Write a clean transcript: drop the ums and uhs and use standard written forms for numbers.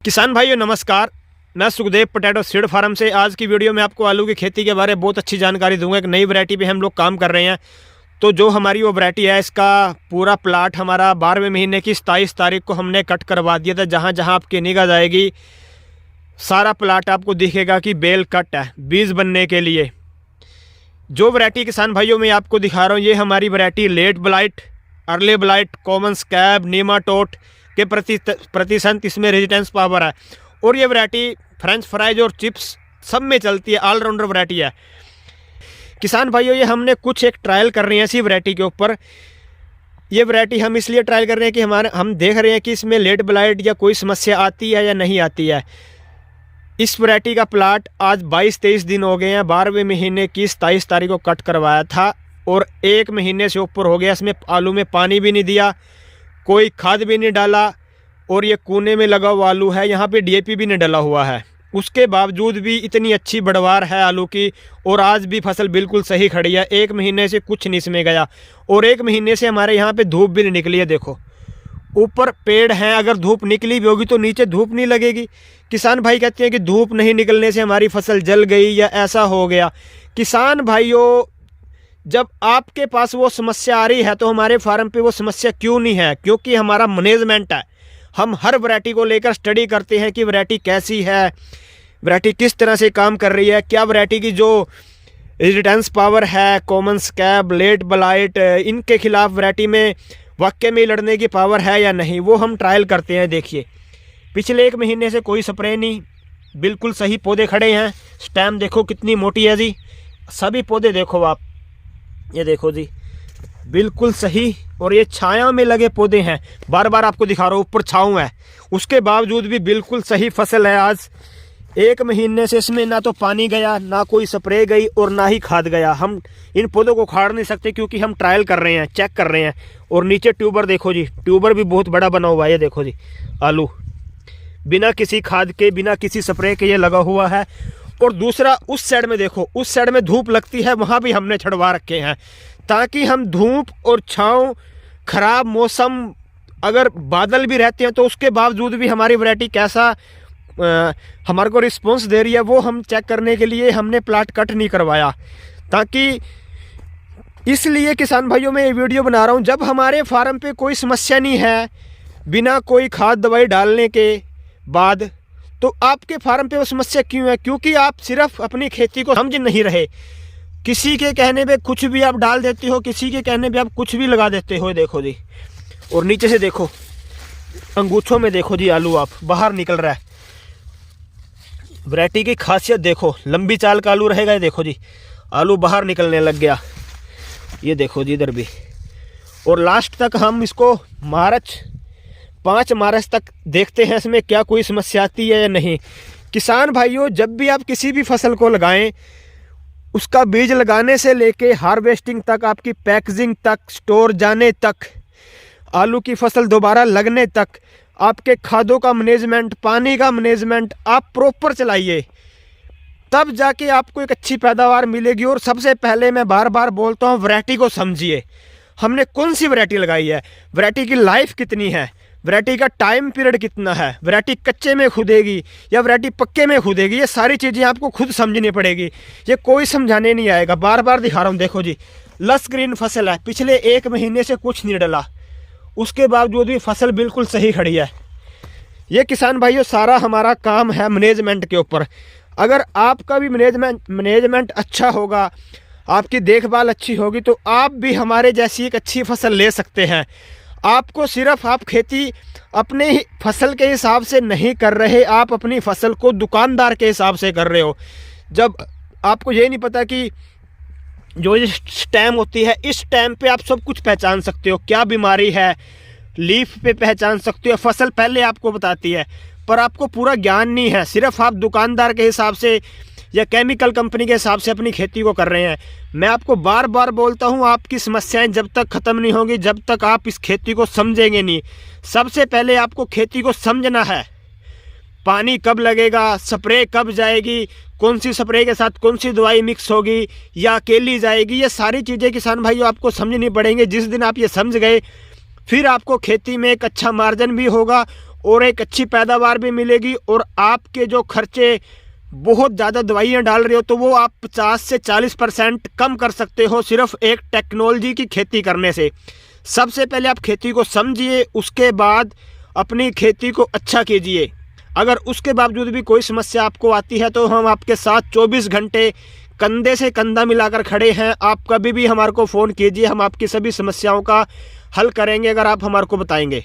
किसान भाइयों नमस्कार, मैं सुखदेव पोटैटो सीड फार्म से आज की वीडियो में आपको आलू की खेती के बारे में बहुत अच्छी जानकारी दूंगा। एक नई वैरायटी पे हम लोग काम कर रहे हैं। तो जो हमारी वो वैरायटी है, इसका पूरा प्लाट हमारा 12वें महीने की 27 तारीख को हमने कट करवा दिया था। जहाँ जहाँ आपकी निगाह जाएगी सारा प्लाट आपको दिखेगा कि बेल कट है बीज बनने के लिए। जो वैरायटी किसान भाइयों मैं आपको दिखा रहा हूँ, ये हमारी variety late blight, early blight, common scab, nematode के प्रतिशत इसमें रेजिस्टेंस पावर है। और ये वैरायटी फ्रेंच फ्राइज और चिप्स सब में चलती है, ऑलराउंडर वैरायटी है। किसान भाइयों ये हमने कुछ एक ट्रायल कर रहे हैं इसी वैरायटी के ऊपर। ये वैरायटी हम इसलिए ट्रायल कर रहे हैं कि हम देख रहे हैं कि इसमें लेट ब्लाइट या कोई समस्या आती है या नहीं आती है। इस वैरायटी का प्लाट आज 22-23 दिन हो गए हैं। 12वें महीने की 27 तारीख को कट करवाया था और 1 महीने से ऊपर हो गया। इसमें आलू में पानी भी नहीं दिया, कोई खाद भी नहीं डाला और ये कोने में लगा हुआ आलू है, यहाँ पे डीएपी भी नहीं डला हुआ है। उसके बावजूद भी इतनी अच्छी बढ़वार है आलू की और आज भी फसल बिल्कुल सही खड़ी है। 1 महीने से कुछ नहीं इसमें गया और 1 महीने से हमारे यहाँ पे धूप भी नहीं निकली है। देखो ऊपर पेड़ हैं, अगर धूप निकली भी होगी तो नीचे धूप नहीं लगेगी। किसान भाई कहते हैं कि धूप नहीं निकलने से हमारी फसल जल गई या ऐसा हो गया। किसान भाइयों जब आपके पास वो समस्या आ रही है तो हमारे फार्म पे वो समस्या क्यों नहीं है? क्योंकि हमारा मैनेजमेंट है। हम हर वैरायटी को लेकर स्टडी करते हैं कि वैरायटी कैसी है, वैरायटी किस तरह से काम कर रही है, क्या वैरायटी की जो रेजिस्टेंस पावर है, कॉमन स्कैब, लेट ब्लाइट, इनके खिलाफ वैरायटी में वाकई में लड़ने की पावर है या नहीं, वो हम ट्रायल करते हैं। देखिए पिछले 1 महीने से कोई स्प्रे नहीं, बिल्कुल सही पौधे खड़े हैं। स्टेम देखो कितनी मोटी है जी, सभी पौधे देखो आप, ये देखो जी बिल्कुल सही। और ये छाया में लगे पौधे हैं, बार बार आपको दिखा रहा हूँ, ऊपर छाँव है, उसके बावजूद भी बिल्कुल सही फसल है। आज 1 महीने से इसमें ना तो पानी गया, ना कोई स्प्रे गई और ना ही खाद गया। हम इन पौधों को उखाड़ नहीं सकते क्योंकि हम ट्रायल कर रहे हैं, चेक कर रहे हैं। और नीचे ट्यूबर देखो जी, ट्यूबर भी बहुत बड़ा बना हुआ है। ये देखो जी आलू बिना किसी खाद के, बिना किसी स्प्रे के ये लगा हुआ है। और दूसरा उस साइड में देखो, उस साइड में धूप लगती है, वहाँ भी हमने छड़वा रखे हैं ताकि हम धूप और छाँव, खराब मौसम, अगर बादल भी रहते हैं तो उसके बावजूद भी हमारी वैरायटी कैसा हमारे को रिस्पॉन्स दे रही है वो हम चेक करने के लिए हमने प्लाट कट नहीं करवाया। ताकि इसलिए किसान भाइयों मैं ये वीडियो बना रहा हूँ, जब हमारे फार्म पे कोई समस्या नहीं है, बिना कोई खाद दवाई डालने के बाद, तो आपके फार्म पे वो समस्या क्यों है? क्योंकि आप सिर्फ अपनी खेती को समझ नहीं रहे। किसी के कहने पे कुछ भी आप डाल देते हो, किसी के कहने पे आप कुछ भी लगा देते हो। देखो जी, और नीचे से देखो अंगूठों में देखो जी आलू आप बाहर निकल रहा है। वैरायटी की खासियत देखो, लंबी चाल का आलू रहेगा। ये देखो जी आलू बाहर निकलने लग गया, ये देखो जी इधर भी। और लास्ट तक हम इसको 5 मार्च तक देखते हैं इसमें क्या कोई समस्या आती है या नहीं। किसान भाइयों जब भी आप किसी भी फसल को लगाएं, उसका बीज लगाने से लेके हार्वेस्टिंग तक, आपकी पैकेजिंग तक, स्टोर जाने तक, आलू की फसल दोबारा लगने तक, आपके खादों का मैनेजमेंट, पानी का मैनेजमेंट आप प्रॉपर चलाइए, तब जाके आपको एक अच्छी पैदावार मिलेगी। और सबसे पहले मैं बार बार बोलता हूँ, वैरायटी को समझिए। हमने कौन सी वैरायटी लगाई है, वैरायटी की लाइफ कितनी है, वैरायटी का टाइम पीरियड कितना है, वैरायटी कच्चे में खुदेगी या वैरायटी पक्के में खुदेगी, ये सारी चीज़ें आपको खुद समझनी पड़ेगी। ये कोई समझाने नहीं आएगा। बार बार दिखा रहा हूँ, देखो जी लस ग्रीन फसल है, पिछले 1 महीने से कुछ नहीं डला, उसके बावजूद भी फसल बिल्कुल सही खड़ी है। ये किसान भाइयों सारा हमारा काम है मैनेजमेंट के ऊपर। अगर आपका भी मैनेजमेंट अच्छा होगा, आपकी देखभाल अच्छी होगी, तो आप भी हमारे जैसी एक अच्छी फसल ले सकते हैं। आपको सिर्फ आप खेती अपने ही फसल के हिसाब से नहीं कर रहे, आप अपनी फसल को दुकानदार के हिसाब से कर रहे हो। जब आपको ये नहीं पता कि जो ये स्टेम होती है, इस स्टेम पे आप सब कुछ पहचान सकते हो, क्या बीमारी है, लीफ पे पहचान सकते हो, फसल पहले आपको बताती है, पर आपको पूरा ज्ञान नहीं है। सिर्फ आप दुकानदार के हिसाब से या केमिकल कंपनी के हिसाब से अपनी खेती को कर रहे हैं। मैं आपको बार बार बोलता हूं, आपकी समस्याएं जब तक ख़त्म नहीं होंगी, जब तक आप इस खेती को समझेंगे नहीं। सबसे पहले आपको खेती को समझना है, पानी कब लगेगा, स्प्रे कब जाएगी, कौन सी स्प्रे के साथ कौन सी दवाई मिक्स होगी या अकेली जाएगी, ये सारी चीज़ें किसान भाइयों आपको समझनी पड़ेंगी। जिस दिन आप ये समझ गए, फिर आपको खेती में एक अच्छा मार्जिन भी होगा और एक अच्छी पैदावार भी मिलेगी। और आपके जो खर्चे बहुत ज़्यादा दवाइयाँ डाल रहे हो तो वो आप 50 से 40% कम कर सकते हो सिर्फ एक टेक्नोलॉजी की खेती करने से। सबसे पहले आप खेती को समझिए, उसके बाद अपनी खेती को अच्छा कीजिए। अगर उसके बावजूद भी कोई समस्या आपको आती है तो हम आपके साथ 24 घंटे कंधे से कंधा मिलाकर खड़े हैं। आप कभी भी हमारे को फ़ोन कीजिए, हम आपकी सभी समस्याओं का हल करेंगे अगर आप हमारे को बताएंगे।